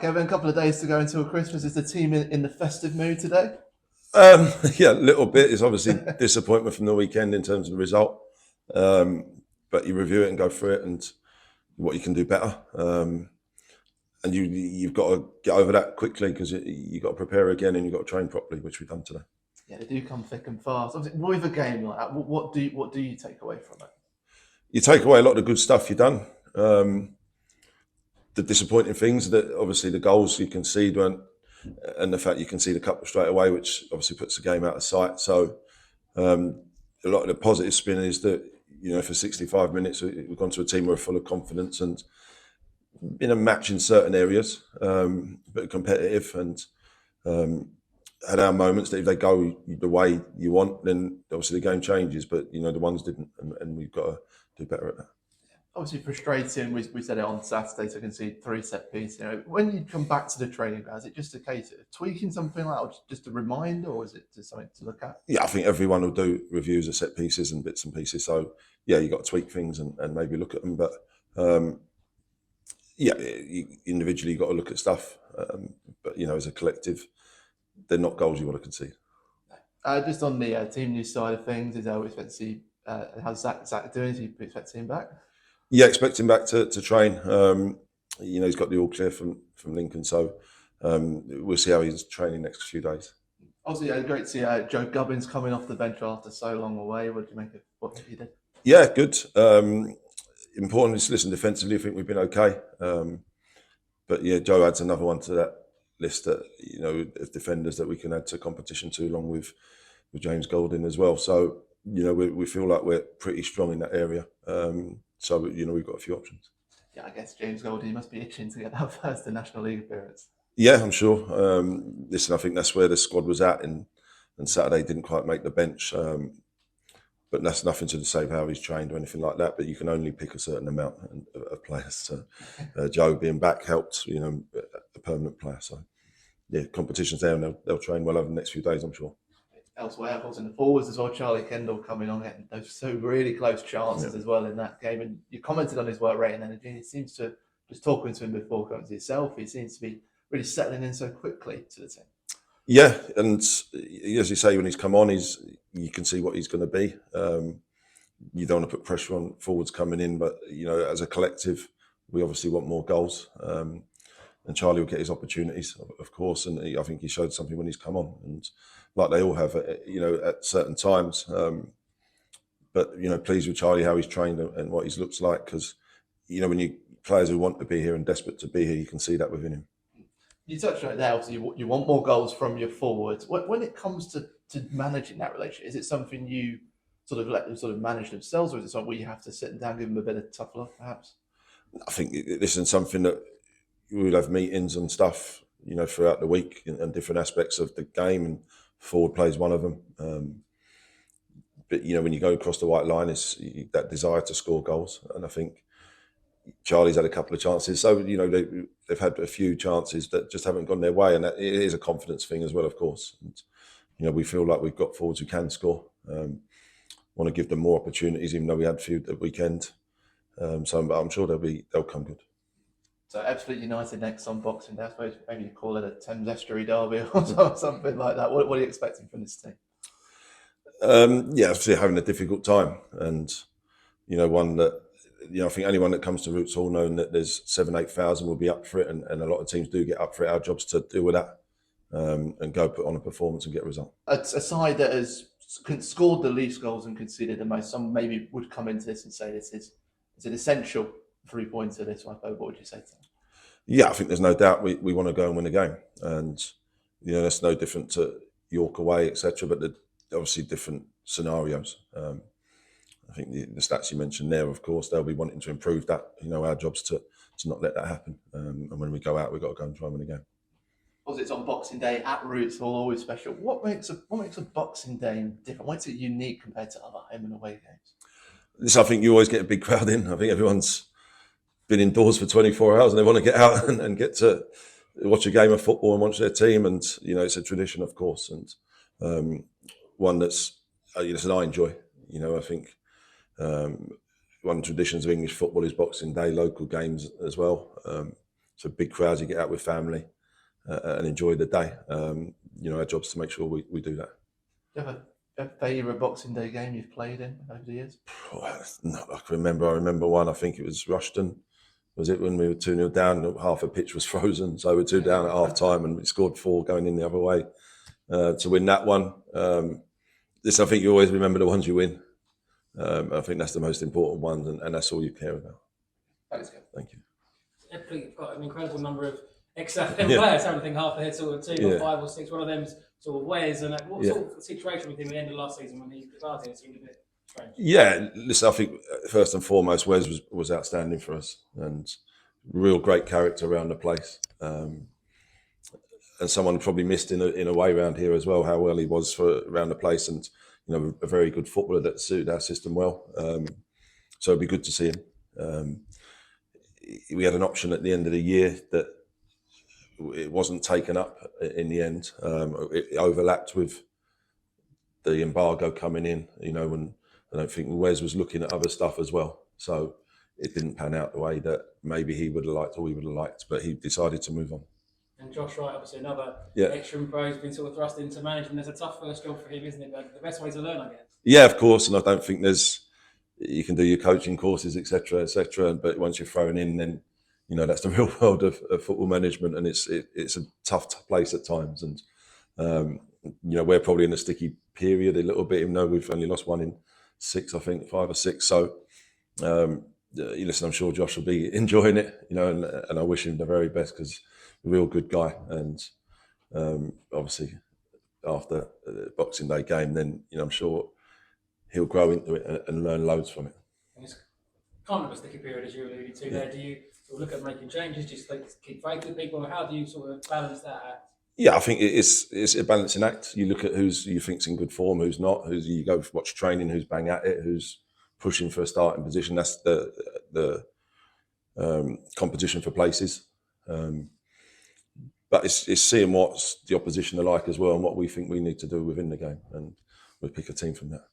Kevin. A couple of days to go until Christmas. Is the team in the festive mood today? Yeah, a little bit. It's obviously disappointment from the weekend in terms of the result, but you review it and go through it and what you can do better. And you've got to get over that quickly because you've got to prepare again and you've got to train properly, which we've done today. Yeah, they do come thick and fast. Obviously, with a game like that, what do you take away from it? You take away a lot of the good stuff you've done. The disappointing things that obviously the goals you concede weren't, and the fact you concede a couple straight away, which obviously puts the game out of sight. So a lot of the positive spin is that, for 65 minutes, we've gone to a team who are full of confidence and in a match in certain areas, but competitive and had our moments that if they go the way you want, then obviously the game changes. But, the ones didn't, and we've got to do better at that. Obviously frustrating. We said it on Saturday to concede 3 set pieces. When you come back to the training ground, is it just a case of tweaking something like that, or just a reminder, or is it just something to look at? Yeah, I think everyone will do reviews of set pieces and bits and pieces. So yeah, you got to tweak things and maybe look at them. But individually you got to look at stuff. But as a collective, they're not goals you want to concede. Just on the team news side of things, is we expect to see how's Zach doing? Do you expect to see him back? Yeah, expect him back to train. He's got the all clear from Lincoln, so we'll see how he's training next few days. Obviously, great to see Joe Gubbins coming off the bench after so long away. What do you make of what he did? Yeah, good. Important is to listen defensively. I think we've been okay. But yeah, Joe adds another one to that list that, of defenders that we can add to competition to, along with James Golding as well. So, we feel like we're pretty strong in that area. So, we've got a few options. Yeah, I guess James Golding must be itching to get that first National League appearance. Yeah, I'm sure. Listen, I think that's where the squad was at, and Saturday didn't quite make the bench. But that's nothing to say how he's trained or anything like that. But you can only pick a certain amount of players. So Joe being back helped, a permanent player. So yeah, competition's there, and they'll train well over the next few days, I'm sure. Elsewhere, of course, in the forwards as well, Charlie Kendall coming on, getting those so really close chances as well in that game. And you commented on his work rate and energy. He seems to, just talking to him before coming to yourself, he seems to be really settling in so quickly to the team. Yeah, and as you say, when he's come on, you can see what he's going to be. You don't want to put pressure on forwards coming in, but as a collective, we obviously want more goals. And Charlie will get his opportunities, of course, and I think he showed something when he's come on, and like they all have, at certain times. But pleased with Charlie, how he's trained and what he looks like, because when you players who want to be here and desperate to be here, you can see that within him. You touched on it there. Obviously, you want more goals from your forwards. When it comes to managing that relationship, is it something you sort of let them sort of manage themselves, or is it something where you have to sit down, give them a bit of tough love, perhaps? I think this is something that we would have meetings and stuff, throughout the week and different aspects of the game, and forward play is one of them. But when you go across the white line, it's that desire to score goals, and I think Charlie's had a couple of chances, so they've had a few chances that just haven't gone their way, and that it is a confidence thing as well, of course. And we feel like we've got forwards who can score. Want to give them more opportunities, even though we had a few at the weekend. So I'm sure they'll come good. So Ebbsfleet United next on Boxing Day. I suppose maybe you call it a Thames Estuary derby or something like that. What are you expecting from this team? Obviously having a difficult time, and one that I think anyone that comes to Roots Hall knowing that there's 7,000-8,000 will be up for it, and a lot of teams do get up for it. Our job's to deal with that and go put on a performance and get a result. A side that has scored the least goals and conceded the most. Some maybe would come into this and say this is an essential 3-pointer. This one, what would you say to them? Yeah, I think there's no doubt we want to go and win a game, and that's no different to York away, etc. But they're obviously different scenarios. I think the stats you mentioned there, of course, they'll be wanting to improve that. Our job's to not let that happen. And when we go out, we've got to go and try and win a game. Obviously, it's on Boxing Day at Roots Hall, always special. What makes a Boxing Day different? What's it unique compared to other home and away games? I think you always get a big crowd in. I think everyone's been indoors for 24 hours and they want to get out and get to watch a game of football and watch their team. And, it's a tradition, of course, and one that's, that I enjoy. I think one of the traditions of English football is Boxing Day, local games as well. to big crowds, you get out with family and enjoy the day. Our job's to make sure we do that. Do you have a favourite Boxing Day game you've played in over the years? I remember one. I think it was Rushden. Was it when we were 2-0 down? Half a pitch was frozen, so we're 2 down at half time, and we scored 4 going in the other way to win that one. I think you always remember the ones you win. I think that's the most important one, and that's all you care about. Thanks, Kev. Thank you. Ebbsfleet have got an incredible number of ex-Southend players. I think half the head sort of 2 or 5 or 6. One of them's sort of Wes. And what sort of situation with him at the end of last season when he started? It seemed a bit strange. Yeah, listen, I think first and foremost, Wes was outstanding for us, and real great character around the place. And someone probably missed in a way around here as well, how well he was around the place, and a very good footballer that suited our system well. So it'd be good to see him. We had an option at the end of the year that it wasn't taken up in the end. It overlapped with the embargo coming in, and I don't think Wes was looking at other stuff as well. So it didn't pan out the way that maybe he would have liked or we would have liked, but he decided to move on. And Josh Wright, obviously another extra pro, has been sort of thrust into management. There's a tough first job for him, isn't it? But the best way to learn, I guess. Yeah, of course. And I don't think you can do your coaching courses, etc., etc. But once you're thrown in, then that's the real world of football management, and it's a tough place at times. And we're probably in a sticky period a little bit, even though we've only lost 1 in 6, I think 5 or 6. So listen, I'm sure Josh will be enjoying it, and I wish him the very best, because a real good guy. And obviously after the Boxing Day game, then I'm sure he'll grow into it and learn loads from it. And it's kind of a sticky period, as you alluded to there. Do you look at making changes? Do you keep faith with people? How do you sort of balance that out? Yeah, I think it's a balancing act. You look at who's you think's in good form, who's not. You go watch training, who's bang at it, who's pushing for a starting position. That's the competition for places. But it's seeing what the opposition are like as well, and what we think we need to do within the game, and we'll pick a team from that.